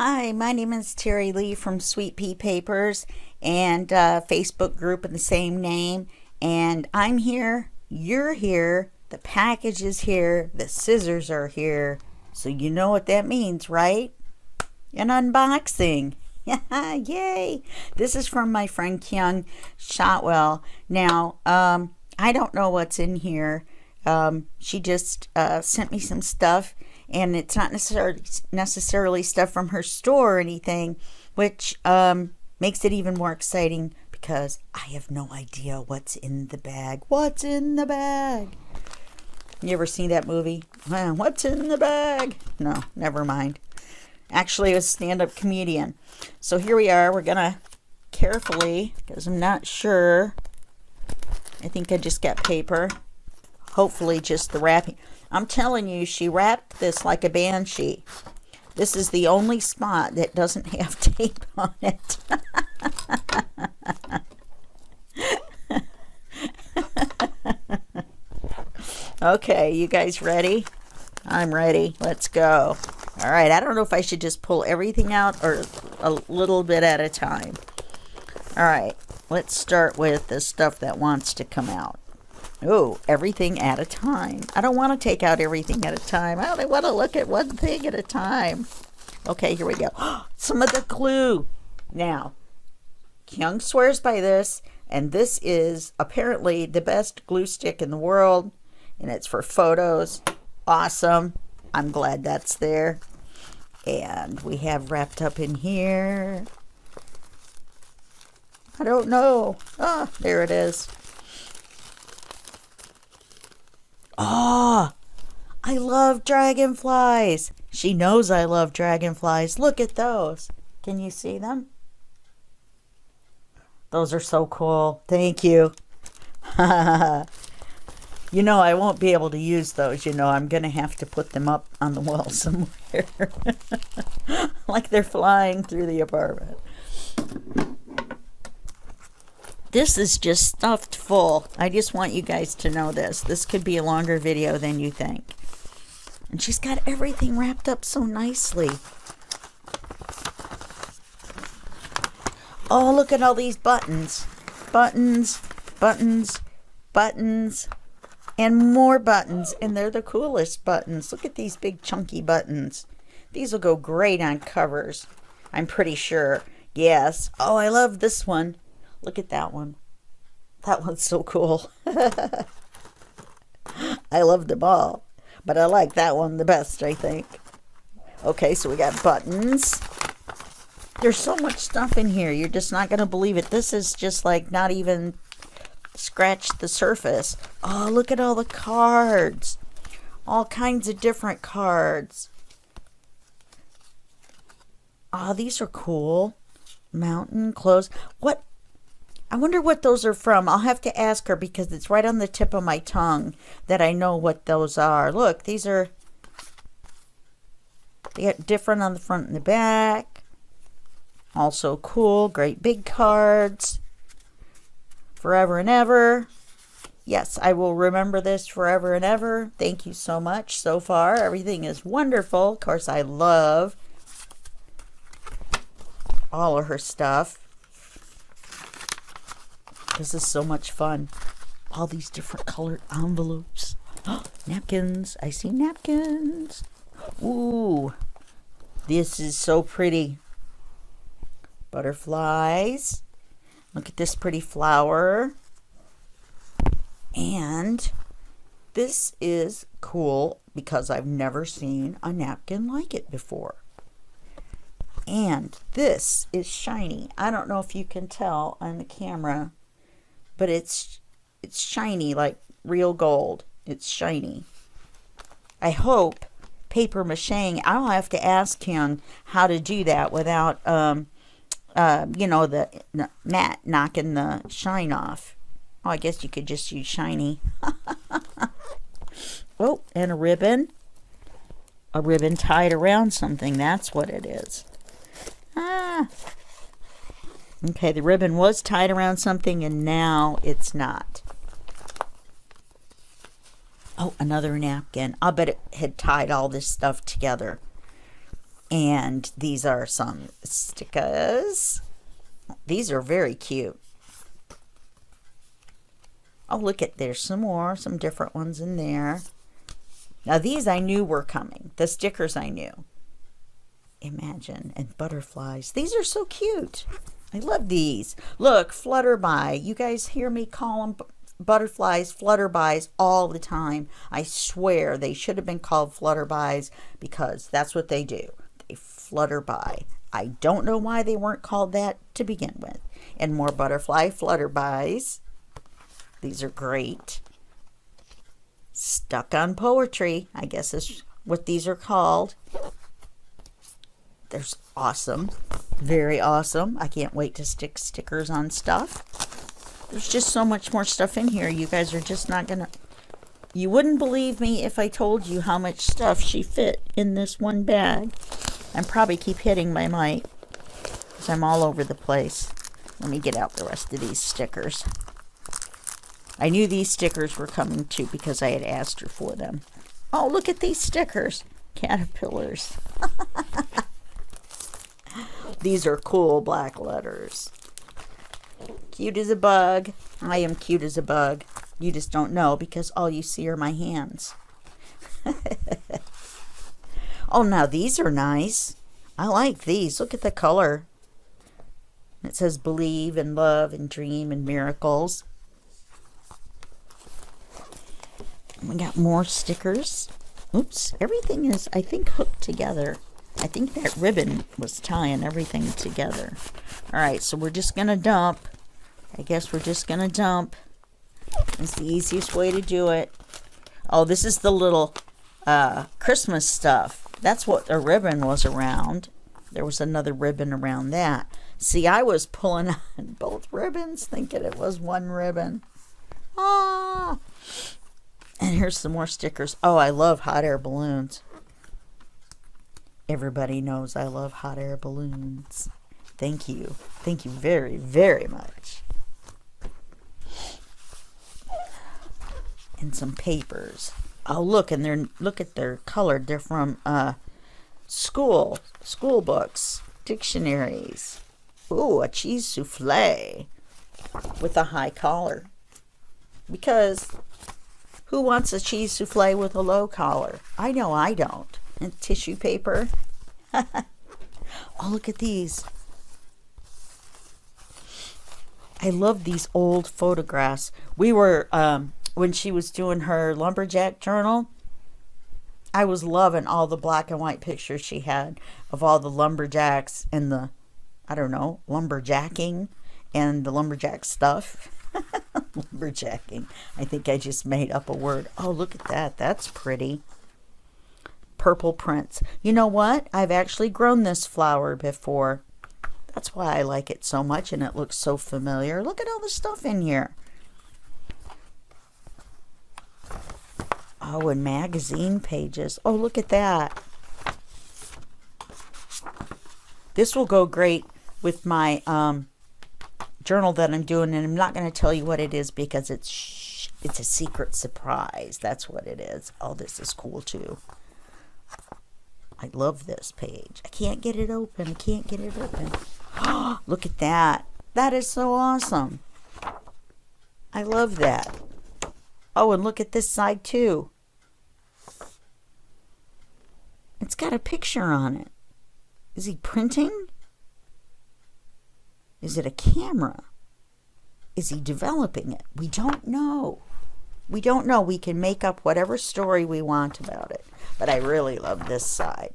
Hi, my name is Terry Lee from Sweet Pea Papers and Facebook group in the same name. And I'm here, you're here, the package is here, the scissors are here. So you know what that means, right? An unboxing. Yay! This is from my friend Kyung Shotwell. Now, I don't know what's in here. She just sent me some stuff, and it's not necessarily stuff from her store or anything, which makes it even more exciting because I have no idea what's in the bag. What's in the bag? You ever seen that movie? What's in the bag? No, never mind. Actually, a stand-up comedian. So here we are. We're gonna carefully, because I'm not sure. I think I just got paper. Hopefully just the wrapping. I'm telling you, she wrapped this like a banshee. This is the only spot that doesn't have tape on it. Okay, you guys ready? I'm ready. Let's go. All right, I don't know if I should just pull everything out or a little bit at a time. All right, let's start with the stuff that wants to come out. Oh, everything at a time. I don't want to take out everything at a time. I only want to look at one thing at a time. Okay, here we go. Some of the glue. Now, Kyung swears by this, and this is apparently the best glue stick in the world, and it's for photos. Awesome. I'm glad that's there. And we have wrapped up in here. I don't know. Ah, there it is. Oh, I love dragonflies. She knows I love dragonflies. Look at those. Can you see them? Those are so cool. Thank you. You know, I won't be able to use those. You know, I'm going to have to put them up on the wall somewhere. Like they're flying through the apartment. This is just stuffed full. I just want you guys to know this. This could be a longer video than you think. And she's got everything wrapped up so nicely. Oh, look at all these buttons. Buttons, buttons, buttons, and more buttons. And they're the coolest buttons. Look at these big chunky buttons. These will go great on covers, I'm pretty sure. Yes. Oh, I love this one. Look at that one. That one's so cool. I love them all, but I like that one the best, I think. Okay, so we got buttons. There's so much stuff in here. You're just not going to believe it. This is just like not even scratched the surface. Oh, look at all the cards. All kinds of different cards. Oh, these are cool. Mountain, clothes. What? I wonder what those are from. I'll have to ask her because it's right on the tip of my tongue that I know what those are. Look, these are, they get different on the front and the back. Also cool, great big cards. Forever and ever. Yes, I will remember this forever and ever. Thank you so much so far. Everything is wonderful. Of course, I love all of her stuff. This is so much fun. All these different colored envelopes. Oh, napkins. I see napkins. Ooh, this is so pretty. Butterflies. Look at this pretty flower. And this is cool because I've never seen a napkin like it before. And this is shiny. I don't know if you can tell on the camera, but it's shiny like real gold. It's shiny. I hope paper mache. I'll have to ask him how to do that without you know, the mat knocking the shine off. Oh, I guess you could just use shiny. Oh, and a ribbon. A ribbon tied around something. That's what it is. Ah. Okay, the ribbon was tied around something and now it's not. Oh, another napkin. I'll bet it had tied all this stuff together. And these are some stickers. These are very cute. Oh, look at, there's some more, some different ones in there. Now these I knew were coming. The stickers I knew. Imagine, and butterflies. These are so cute. I love these. Look, flutterby. You guys hear me call them butterflies, flutterbys all the time. I swear they should have been called flutterbys because that's what they do. They flutter by. I don't know why they weren't called that to begin with. And more butterfly flutterbys. These are great. Stuck on poetry, I guess is what these are called. They're awesome. Very awesome. I can't wait to stick stickers on stuff. There's just so much more stuff in here. You guys are just not gonna... You wouldn't believe me if I told you how much stuff she fit in this one bag. I'm probably keep hitting my mic because I'm all over the place. Let me get out the rest of these stickers. I knew these stickers were coming too because I had asked her for them. Oh, look at these stickers. Caterpillars. These are cool black letters. Cute as a bug. I am cute as a bug. You just don't know because all you see are my hands. Oh, now these are nice. I like these. Look at the color. It says believe and love and dream and miracles. We got more stickers. Oops. Everything is, I think, hooked together. I think that ribbon was tying everything together. All right, so we're just going to dump. I guess we're just going to dump. It's the easiest way to do it. Oh, this is the little Christmas stuff. That's what a ribbon was around. There was another ribbon around that. See, I was pulling on both ribbons, thinking it was one ribbon. Ah! And here's some more stickers. Oh, I love hot air balloons. Everybody knows I love hot air balloons. Thank you. Thank you very, very much. And some papers. Oh, look, and look at their color. They're from school books, dictionaries. Ooh, a cheese souffle with a high collar. Because who wants a cheese souffle with a low collar? I know I don't. And tissue paper. Oh, look at these. I love these old photographs. We were, when she was doing her lumberjack journal, I was loving all the black and white pictures she had of all the lumberjacks and the, I don't know, lumberjacking and the lumberjack stuff. Lumberjacking. I think I just made up a word. Oh, look at that. That's pretty. Purple prints. You know what? I've actually grown this flower before. That's why I like it so much and it looks so familiar. Look at all the stuff in here. Oh, and magazine pages. Oh, look at that. This will go great with my journal that I'm doing, and I'm not going to tell you what it is because it's a secret surprise. That's what it is. Oh, this is cool too. I love this page. I can't get it open. I can't get it open. Oh, look at that. That is so awesome. I love that. Oh, and look at this side too. It's got a picture on it. Is he printing? Is it a camera? Is he developing it? We don't know. We don't know. We can make up whatever story we want about it. But I really love this side.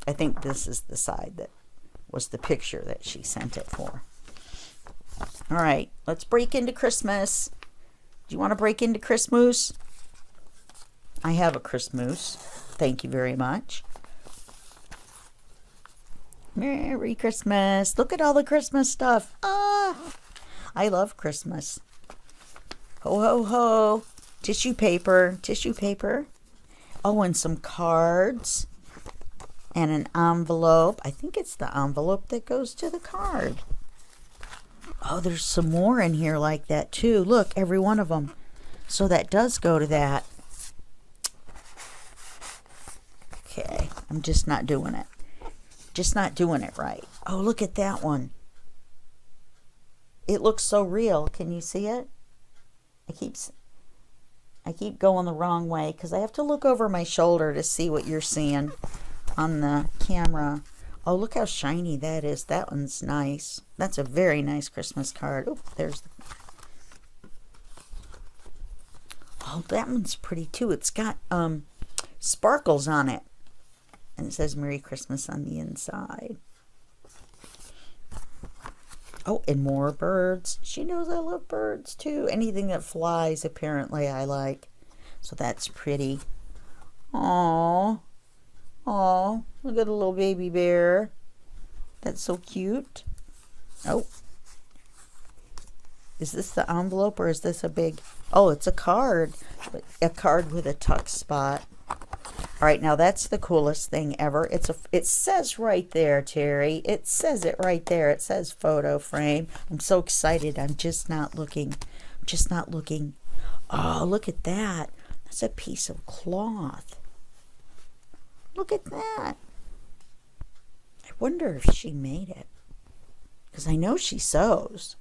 I think this is the side that was the picture that she sent it for. All right, let's break into Christmas. Do you want to break into Christmas? I have a Christmas. Thank you very much. Merry Christmas. Look at all the Christmas stuff. Ah, I love Christmas. Ho, ho, ho. Tissue paper. Tissue paper. Oh, and some cards. And an envelope. I think it's the envelope that goes to the card. Oh, there's some more in here like that too. Look, every one of them. So that does go to that. Okay, I'm just not doing it. Just not doing it right. Oh, look at that one. It looks so real. Can you see it? I keep going the wrong way because I have to look over my shoulder to see what you're seeing on the camera. Oh, look how shiny that is. That one's nice. That's a very nice Christmas card. Oh, there's the... Oh, that one's pretty too. It's got sparkles on it. And it says Merry Christmas on the inside. Oh, and more birds. She knows I love birds too. Anything that flies, apparently, I like. So that's pretty. Aww. Aww. Look at a little baby bear. That's so cute. Oh. Is this the envelope or is this a big... Oh, it's a card. A card with a tuck spot. All right, now that's the coolest thing ever. It says right there, Terry. It says it right there. It says photo frame. I'm so excited. I'm just not looking. I'm just not looking. Oh, look at that. That's a piece of cloth. Look at that. I wonder if she made it. Because I know she sews.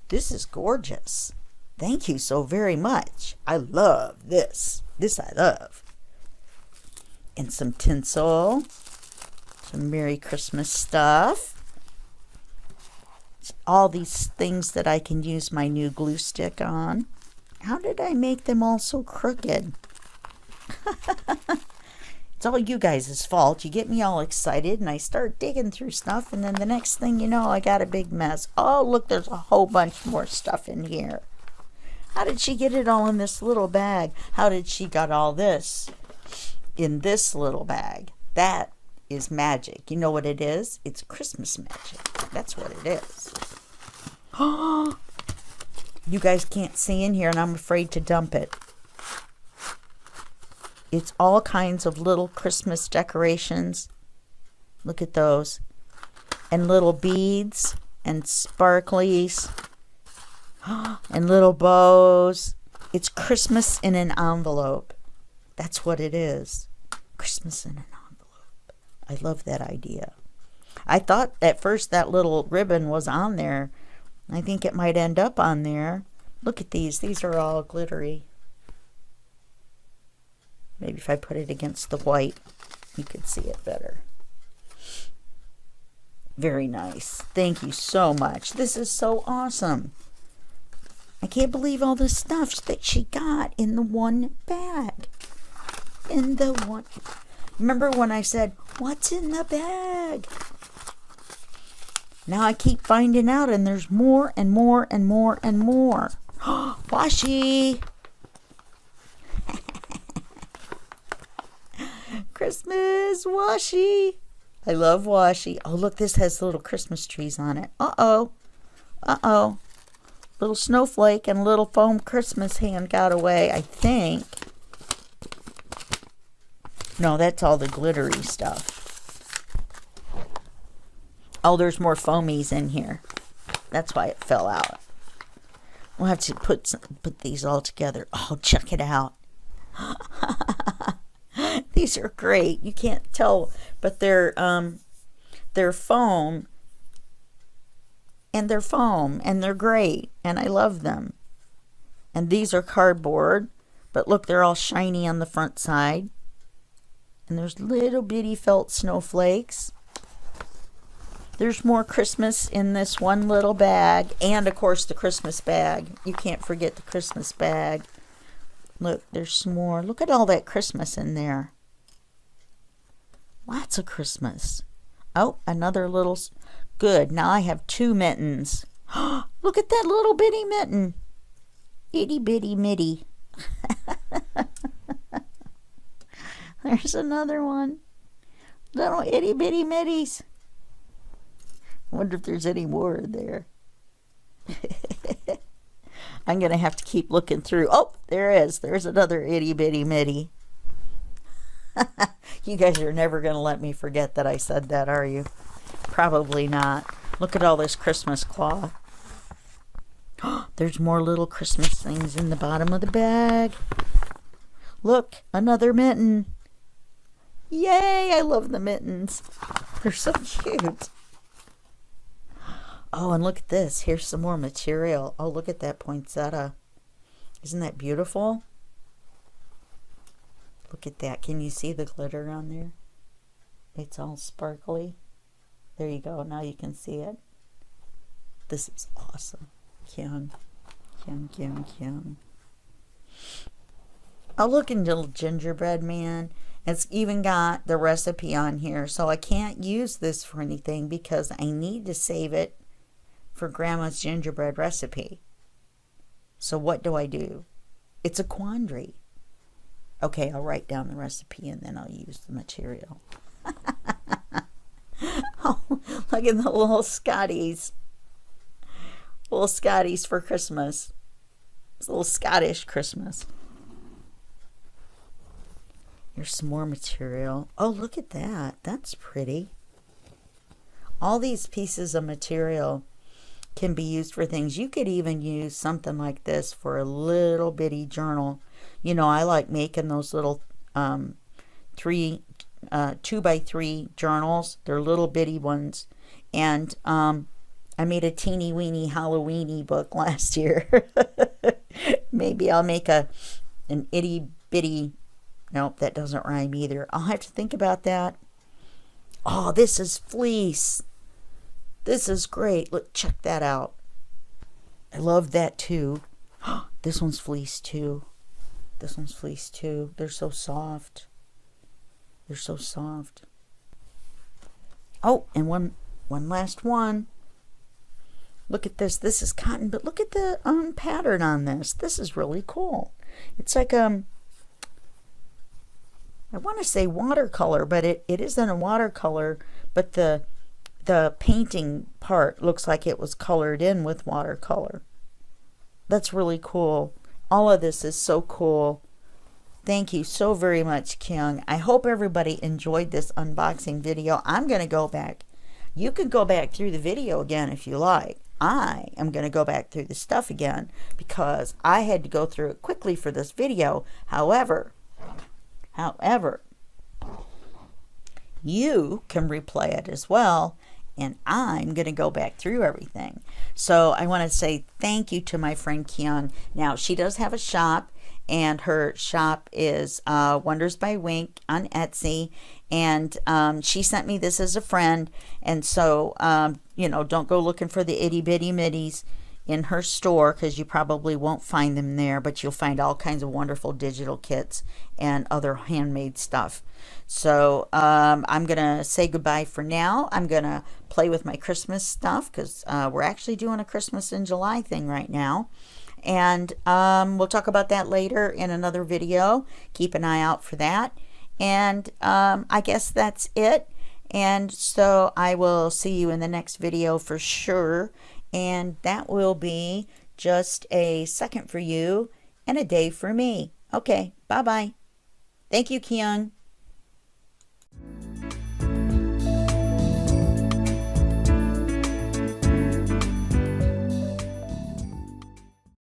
This is gorgeous. Thank you so very much. I love this. This I love. And some tinsel. Some Merry Christmas stuff. All these things that I can use my new glue stick on. How did I make them all so crooked? It's all you guys' fault. You get me all excited and I start digging through stuff and then the next thing you know, I got a big mess. Oh, look, there's a whole bunch more stuff in here. How did she get it all in this little bag? How did she got all this in this little bag? That is magic. You know what it is? It's Christmas magic. That's what it is. Oh, you guys can't see in here and I'm afraid to dump it. It's all kinds of little Christmas decorations. Look at those. And little beads and sparklies and little bows. It's Christmas in an envelope. That's what it is. Christmas in an envelope. I love that idea. I thought at first that little ribbon was on there. I think it might end up on there. Look at these. These are all glittery. Maybe if I put it against the white, you could see it better. Very nice. Thank you so much. This is so awesome. I can't believe all the stuff that she got in the one bag. In the one... Remember when I said, what's in the bag? Now I keep finding out and there's more and more and more and more. Washi! Christmas washi. I love washi. Oh, look, this has little Christmas trees on it. Uh-oh. Uh-oh. Little snowflake and little foam Christmas hand got away, I think. No, that's all the glittery stuff. Oh, there's more foamies in here. That's why it fell out. We'll have to put these all together. Oh, check it out. These are great. You can't tell, but they're foam, and they're great, and I love them. And these are cardboard, but look, they're all shiny on the front side. And there's little bitty felt snowflakes. There's more Christmas in this one little bag, and of course the Christmas bag. You can't forget the Christmas bag. Look, there's some more. Look at all that Christmas in there. Lots of Christmas. Oh, another little... Good. Now I have 2 mittens. Look at that little bitty mitten. Itty bitty mitty. There's another one. Little itty bitty mitties. I wonder if there's any more in there. I'm going to have to keep looking through. Oh, there is. There's another itty bitty mitty. You guys are never going to let me forget that I said that, are you? Probably not. Look at all this Christmas cloth. There's more little Christmas things in the bottom of the bag. Look, another mitten. Yay, I love the mittens. They're so cute. Oh, and look at this. Here's some more material. Oh, look at that poinsettia. Isn't that beautiful? Look at that. Can you see the glitter on there? It's all sparkly. There you go. Now you can see it. This is awesome. Kyung. Kyung, Kyung, Kyung. Oh, look at little gingerbread man. It's even got the recipe on here. So I can't use this for anything because I need to save it for Grandma's gingerbread recipe. So what do I do? It's a quandary. Okay, I'll write down the recipe and then I'll use the material. Oh, look at the little Scotties. Little Scotties for Christmas. It's a little Scottish Christmas. Here's some more material. Oh, look at that. That's pretty. All these pieces of material can be used for things. You could even use something like this for a little bitty journal. You know, I like making those little 2x3 journals. They're little bitty ones. And I made a teeny weeny Halloweeny book last year. Maybe I'll make an itty bitty. Nope, that doesn't rhyme either. I'll have to think about that. Oh, this is fleece. This is great. Look, check that out. I love that too. This one's fleece too. This one's fleece too. They're so soft. They're so soft. Oh, and one last one. Look at this. This is cotton, but look at the pattern on this. This is really cool. It's like I want to say watercolor, but it isn't a watercolor, but the painting part looks like it was colored in with watercolor. That's really cool. All of this is so cool. Thank you so very much, Kyung. I hope everybody enjoyed this unboxing video. I'm going to go back. You can go back through the video again if you like. I am going to go back through the stuff again because I had to go through it quickly for this video. However, you can replay it as well, and I'm going to go back through everything. So I want to say thank you to my friend Kyung. Now, she does have a shop, and her shop is Wonders by Wink on Etsy, and she sent me this as a friend, and so, you know, don't go looking for the itty bitty middies in her store because you probably won't find them there, but you'll find all kinds of wonderful digital kits and other handmade stuff. So I'm gonna say goodbye for now. I'm gonna play with my Christmas stuff because we're actually doing a Christmas in July thing right now, and we'll talk about that later in another video. Keep an eye out for that, and I guess that's it. And so I will see you in the next video for sure. And that will be just a second for you and a day for me. Okay, bye-bye. Thank you, Kyung.